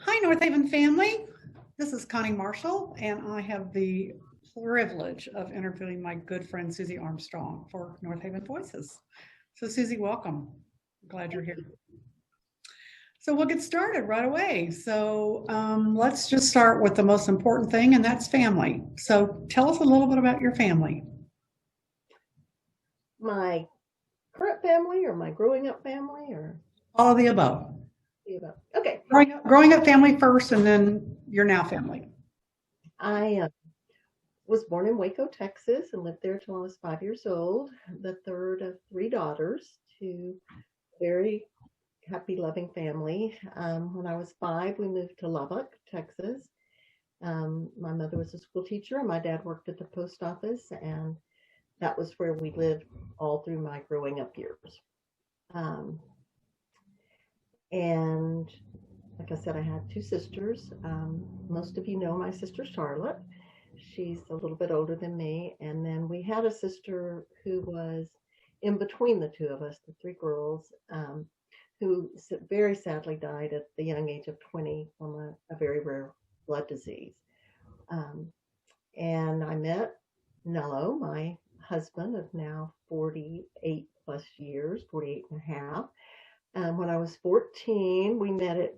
Hi, Northaven family. This is Connie Marshall, and I have the privilege of interviewing my good friend Suzy Armstrong for Northaven Voices. So, Suzy, welcome. Glad you're here. So, we'll get started right away. Let's just start with the most important thing, and that's family. So, tell us a little bit about your family. My current family or my growing up family or All of the above. okay. Growing up family first, and then your now family. I was born in Waco, Texas, and lived there till I was 5 years old. The third of three daughters to a very happy, loving family. When I was five, we moved to Lubbock, Texas. My mother was a school teacher, and my dad worked at the post office, and that was where we lived all through my growing up years. Um, and Like I said, I had two sisters. Most of you know my sister Charlotte. She's a little bit older than me. And then we had a sister who was in between the two of us, the three girls, who very sadly died at the young age of 20 from a very rare blood disease. Um, and I met Nello, my husband of now 48 plus years, 48 and a half. When I was 14, we met at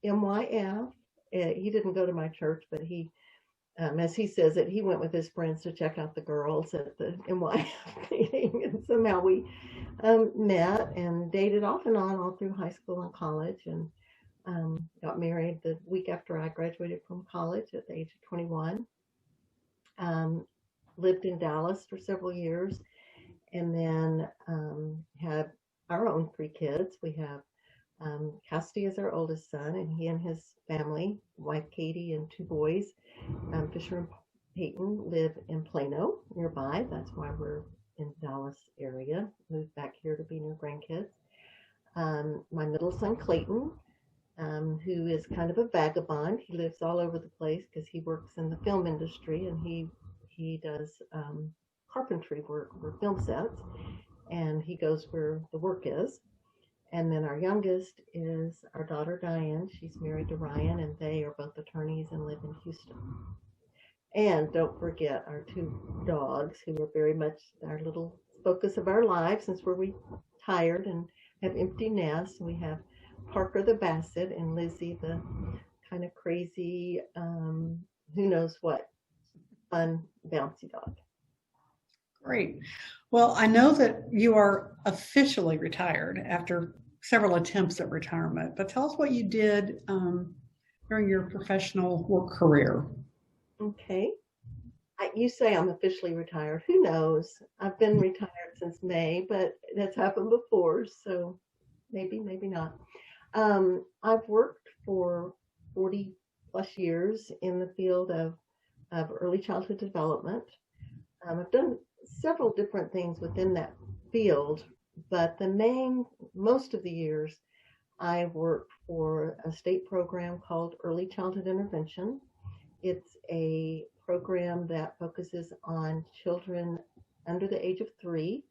MYF. He didn't go to my church, but as he says it, he went with his friends to check out the girls at the MYF meeting. And somehow we met and dated off and on all through high school and college, and got married the week after I graduated from college at the age of 21. Lived in Dallas for several years, and then had our own three kids. We have Cassidy is our oldest son, and he and his family, wife Katie and two boys, Fisher and Peyton, live in Plano nearby. That's why we're in the Dallas area. Moved back here to be near grandkids. My middle son Clayton, who is kind of a vagabond. He lives all over the place because he works in the film industry, and he does carpentry work for film sets, and he goes where the work is. And then our youngest is our daughter Diane. She's married to Ryan, and they are both attorneys and live in Houston. And don't forget our two dogs, who are very much our little focus of our lives since we're retired and have empty nests. We have Parker the Basset and Lizzie the kind of crazy, who knows what, fun, bouncy dog. Great. Well, I know that you are officially retired after several attempts at retirement, but tell us what you did during your professional work career. Okay. You say I'm officially retired. Who knows? I've been retired since May, but that's happened before, so maybe, maybe not. I've worked for 40 plus years in the field of early childhood development. I've done several different things within that field, but most of the years, I worked for a state program called Early Childhood Intervention. It's a program that focuses on children under the age of 3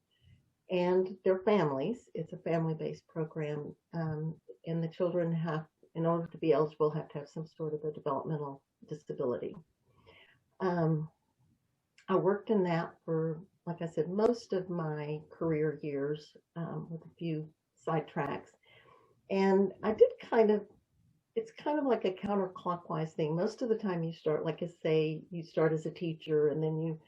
and their families. It's a family-based program, and the children have, in order to be eligible, have to have some sort of a developmental disability. I worked in that for, like I said, most of my career years, with a few sidetracks. And it's kind of like a counterclockwise thing. Most of the time you start, like I say, you start as a teacher and then you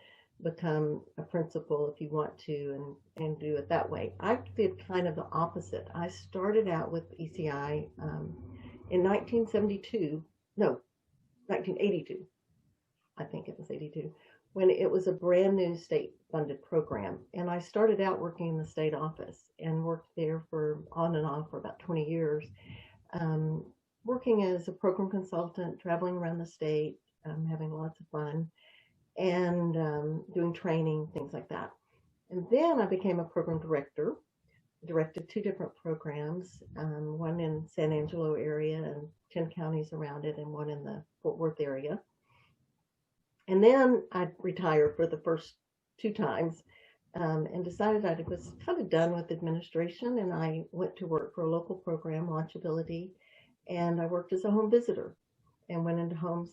become a principal if you want to and do it that way. I did kind of the opposite. I started out with ECI in 1972, no, 1982. I think it was 82, when it was a brand new state funded program. And I started out working in the state office and worked there for on and off for about 20 years, working as a program consultant, traveling around the state, having lots of fun, and doing training, things like that. And then I became a program director, directed two different programs, one in San Angelo area and 10 counties around it, and one in the Fort Worth area. And then I retired for the first two times, and decided I was kind of done with administration, and I went to work for a local program, Launchability, and I worked as a home visitor and went into homes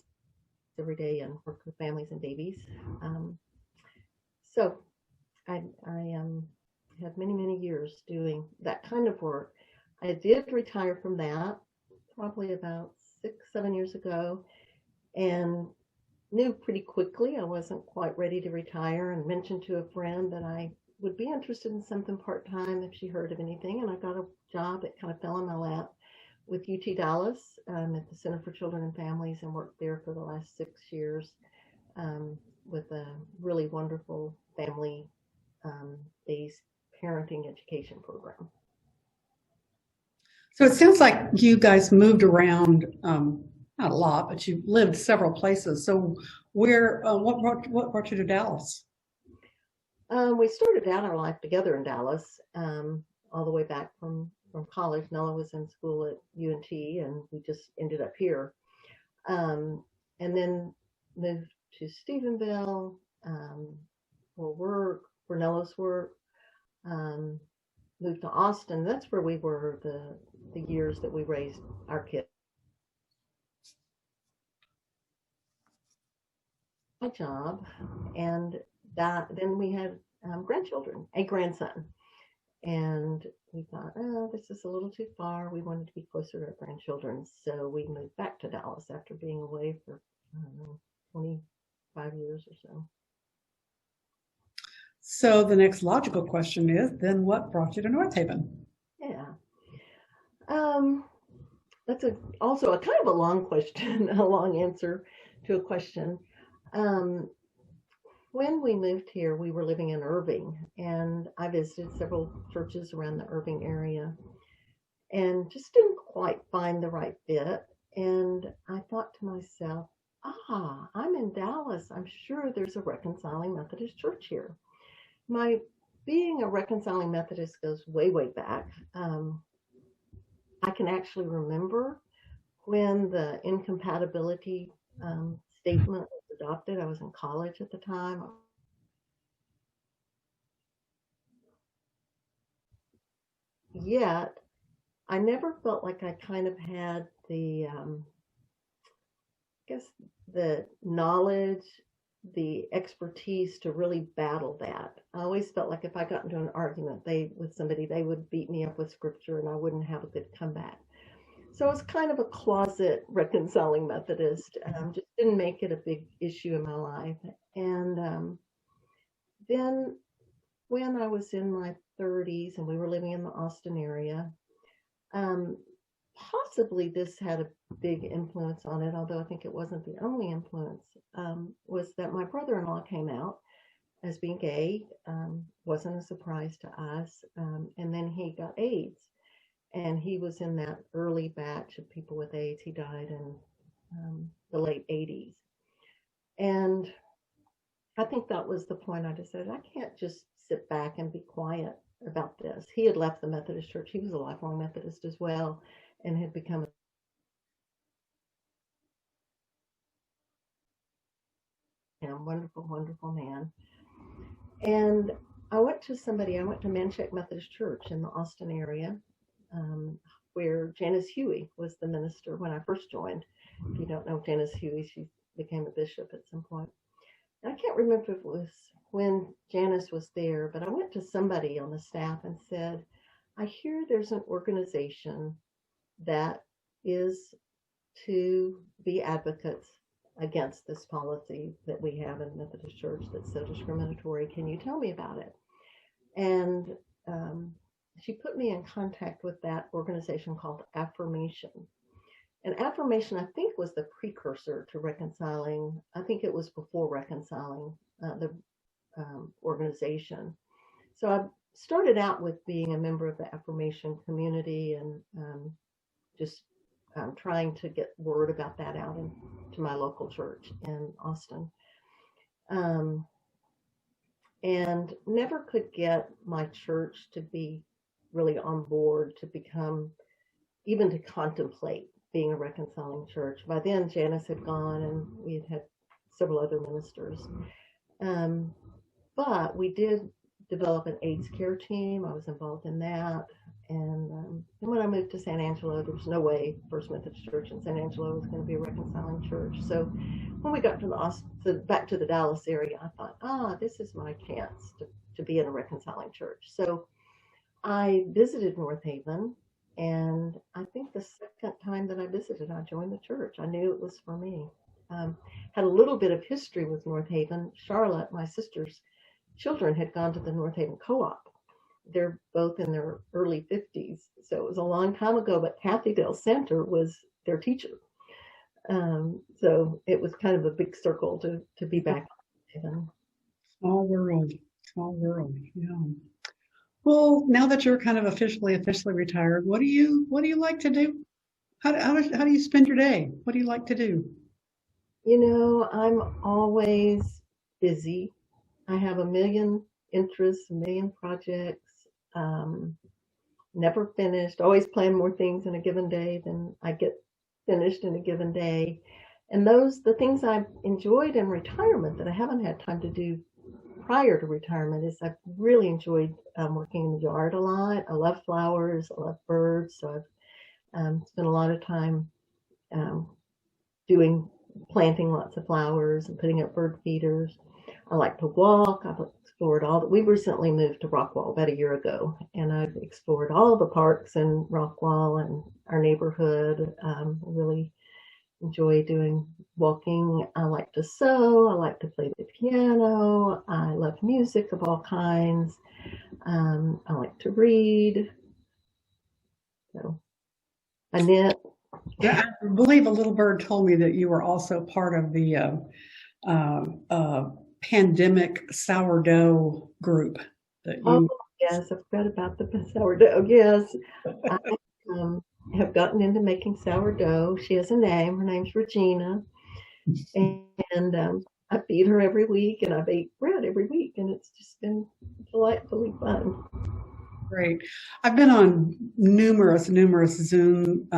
every day and worked with families and babies. So I had many years doing that kind of work. I did retire from that probably about 6, 7 years ago, and knew pretty quickly I wasn't quite ready to retire, and mentioned to a friend that I would be interested in something part-time if she heard of anything. And I got a job that kind of fell in my lap with UT Dallas at the Center for Children and Families, and worked there for the last 6 years with a really wonderful family-based parenting education program. So it sounds like you guys moved around, not a lot, but you lived several places. So what brought you to Dallas? We started out our life together in Dallas, all the way back from college. Nella was in school at UNT, and we just ended up here. And then moved to Stephenville for work, for Nella's work. Moved to Austin. That's where we were the years that we raised our kids. My job, and then we had grandchildren, a grandson, and we thought, oh, this is a little too far. We wanted to be closer to our grandchildren, so we moved back to Dallas after being away for, I don't know, 25 years or so. So the next logical question is, then what brought you to Northaven? Yeah. That's also a kind of a long question, a long answer to a question. When we moved here, we were living in Irving, and I visited several churches around the Irving area and just didn't quite find the right fit. And I thought to myself, I'm in Dallas. I'm sure there's a Reconciling Methodist Church here. My being a Reconciling Methodist goes way back. I can actually remember when the incompatibility statement was adopted. I was in college at the time. Yet, I never felt like I kind of had the, the knowledge, the expertise to really battle that. I always felt like if I got into an argument with somebody, they would beat me up with scripture and I wouldn't have a good comeback. So I was kind of a closet Reconciling Methodist. Just didn't make it a big issue in my life. And then when I was in my 30s and we were living in the Austin area, possibly this had a big influence on it, although I think it wasn't the only influence, was that my brother-in-law came out as being gay. Wasn't a surprise to us. And then he got AIDS. And he was in that early batch of people with AIDS. He died in the late 80s. And I think that was the point. I decided I can't just sit back and be quiet about this. He had left the Methodist Church. He was a lifelong Methodist as well, and had become a wonderful man. And I went to Manchac Methodist Church in the Austin area, where Janice Huey was the minister when I first joined. If you don't know Janice Huey, she became a bishop at some point. I can't remember if it was when Janice was there, but I went to somebody on the staff and said, I hear there's an organization that is to be advocates against this policy that we have in Methodist Church that's so discriminatory. Can you tell me about it? And she put me in contact with that organization called Affirmation. And Affirmation, I think, was the precursor to Reconciling. I think it was before Reconciling, the organization. So I started out with being a member of the Affirmation community and just trying to get word about that out to my local church in Austin. And never could get my church to be really on board to become, even to contemplate being a Reconciling church. By then, Janice had gone and we had several other ministers. But we did develop an AIDS care team. I was involved in that. And when I moved to San Angelo, there was no way First Methodist Church in San Angelo was going to be a reconciling church. So when we got back to the Dallas area, I thought, this is my chance to be in a reconciling church. So I visited Northaven, and I think the second time that I visited, I joined the church. I knew it was for me. Had a little bit of history with Northaven. Charlotte, my sister's children, had gone to the Northaven Co-op. They're both in their early 50s, so it was a long time ago, but Kathy Del Center was their teacher. So it was kind of a big circle to be back in. Small world, yeah. Well, now that you're kind of officially retired, what do you like to do? How do you spend your day? What do you like to do? I'm always busy. I have a million interests, a million projects. Never finished. Always plan more things in a given day than I get finished in a given day. And the things I've enjoyed in retirement that I haven't had time to do prior to retirement is I've really enjoyed working in the yard a lot. I love flowers. I love birds. So I've spent a lot of time planting lots of flowers and putting up bird feeders. I like to walk. I've explored we recently moved to Rockwall about a year ago, and I've explored all the parks in Rockwall and our neighborhood. I really enjoy doing walking. I like to sew. I like to play the piano. I love music of all kinds. I like to read. So I knit. Yeah, I believe a little bird told me that you were also part of the pandemic sourdough group. Oh, yes, I've read about the sourdough. Yes, I have gotten into making sourdough. She has a name. Her name's Regina. And I feed her every week, and I bake bread every week, and it's just been delightfully fun. Great. I've been on numerous Zoom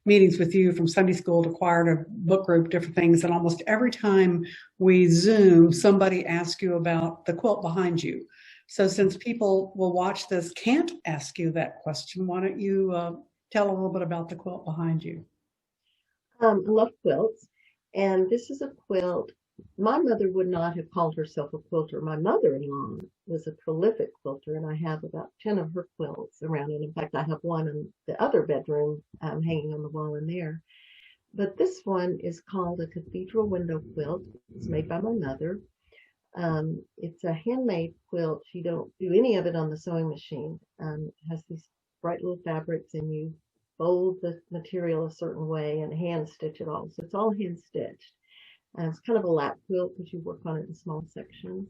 meetings with you, from Sunday school to choir to book group, different things. And almost every time we Zoom, somebody asks you about the quilt behind you. So since people will watch this can't ask you that question, why don't you tell a little bit about the quilt behind you? I love quilts, and this is a quilt. My mother would not have called herself a quilter. My mother-in-law was a prolific quilter, and I have about 10 of her quilts around. And in fact, I have one in the other bedroom hanging on the wall in there. But this one is called a cathedral window quilt. It's made by my mother. It's a handmade quilt. You don't do any of it on the sewing machine. It has these bright little fabrics, and you fold the material a certain way and hand stitch it all. So it's all hand stitched. It's kind of a lap quilt because you work on it in small sections.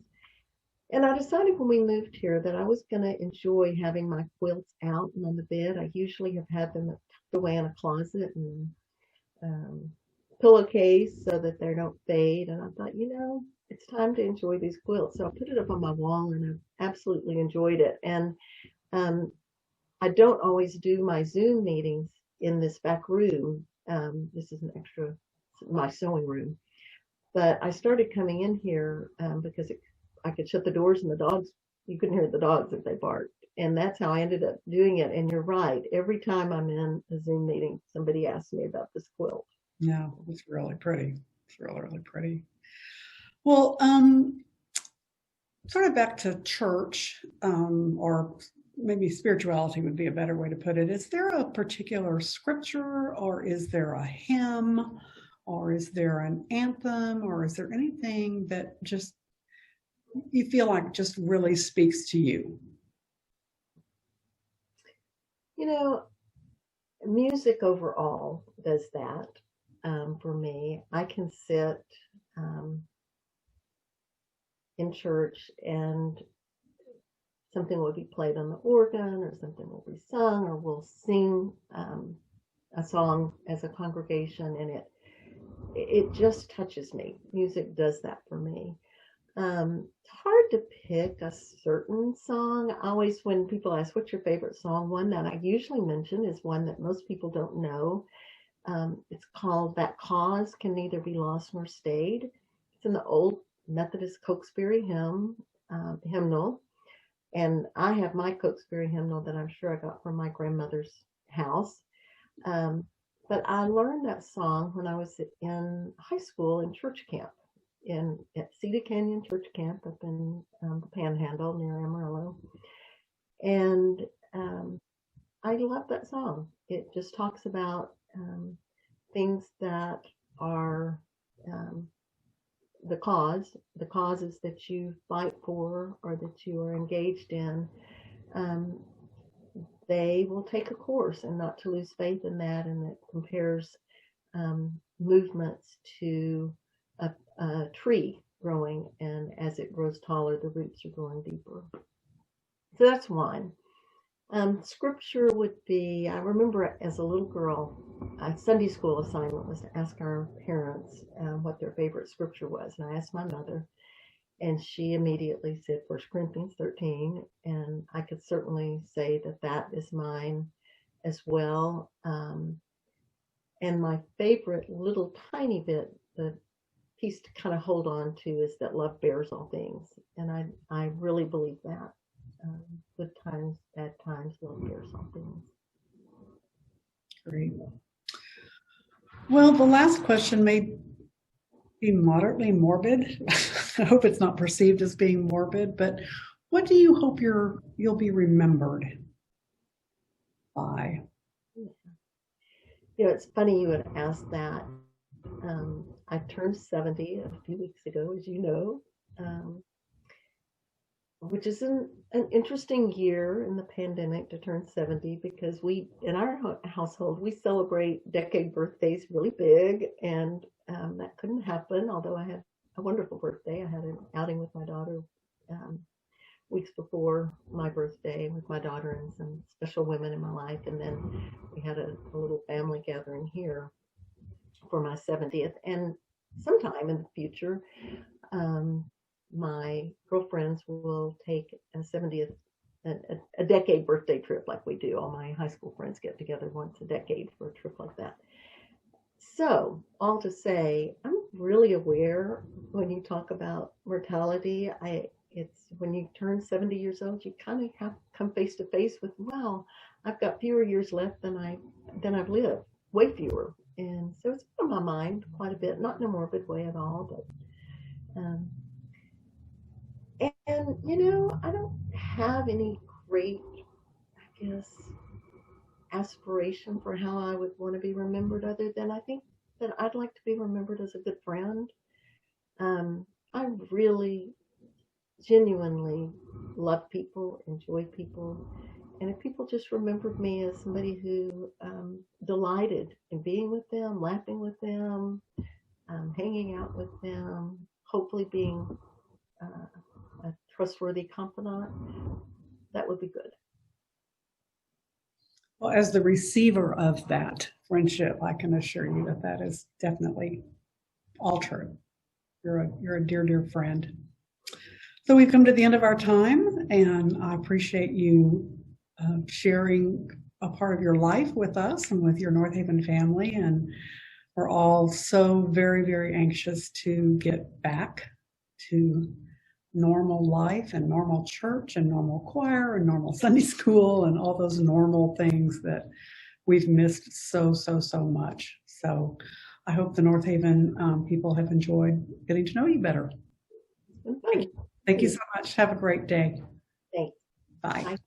And I decided when we moved here that I was going to enjoy having my quilts out and on the bed. I usually have had them tucked away in a closet and pillowcase so that they don't fade. And I thought, it's time to enjoy these quilts. So I put it up on my wall, and I've absolutely enjoyed it. And I don't always do my Zoom meetings in this back room. This is my sewing room. But I started coming in here because I could shut the doors, and the dogs, you couldn't hear the dogs if they barked. And that's how I ended up doing it. And you're right. Every time I'm in a Zoom meeting, somebody asks me about this quilt. Yeah, it's really pretty. It's really, really pretty. Well, sort of back to church, or maybe spirituality would be a better way to put it. Is there a particular scripture, or is there a hymn, or is there an anthem, or is there anything that just you feel like just really speaks to you? Music overall does that for me. I can sit in church and something will be played on the organ, or something will be sung, or we'll sing a song as a congregation, and it just touches me. Music does that for me. It's hard to pick a certain song. Always when people ask, what's your favorite song? One that I usually mention is one that most people don't know. It's called That Cause Can Neither Be Lost Nor Stayed. It's in the old Methodist Cokesbury hymnal. And I have my Cokesbury hymnal that I'm sure I got from my grandmother's house. But I learned that song when I was in high school in church camp at Cedar Canyon Church Camp up in the Panhandle near Amarillo. And I love that song. It just talks about things that are the causes that you fight for or that you are engaged in. They will take a course, and not to lose faith in that. And it compares movements to a tree growing, and as it grows taller, the roots are growing deeper. So that's one. Scripture would be, I remember as a little girl, a Sunday school assignment was to ask our parents what their favorite scripture was. And I asked my mother, and she immediately said 1 Corinthians 13. And I could certainly say that that is mine as well. And my favorite little tiny bit, the piece to kind of hold on to, is that love bears all things. And I really believe that. Good times, bad times, love bears all things. Great. Well, the last question may be moderately morbid. I hope it's not perceived as being morbid, but what do you hope you'll be remembered by? It's funny you would ask that. I turned 70 a few weeks ago, as you know, which is an interesting year in the pandemic to turn 70, because in our household, we celebrate decade birthdays really big, and that couldn't happen, although I had a wonderful birthday. I had an outing with my daughter weeks before my birthday with my daughter and some special women in my life, and then we had a little family gathering here for my 70th. And sometime in the future, my girlfriends will take a 70th, a decade birthday trip like we do. All my high school friends get together once a decade for a trip like that. So, all to say, I'm really aware when you talk about mortality. It's when you turn 70 years old, you kind of have come face to face with, wow, I've got fewer years left than I've lived, way fewer. And so it's on my mind quite a bit, not in a morbid way at all, but and I don't have any great, I guess, aspiration for how I would want to be remembered, other than I think that I'd like to be remembered as a good friend. I really genuinely love people, enjoy people, and if people just remembered me as somebody who delighted in being with them, laughing with them, hanging out with them, hopefully being a trustworthy confidant, that would be good. Well, as the receiver of that friendship, I can assure you that that is definitely all true. You're a dear, dear friend. So we've come to the end of our time, and I appreciate you sharing a part of your life with us and with your Northaven family. And we're all so very, very anxious to get back to normal life and normal church and normal choir and normal Sunday school and all those normal things that we've missed so much. So I hope the Northaven people have enjoyed getting to know you better. Thank you so much. Have a great day. Thanks. Bye. Bye.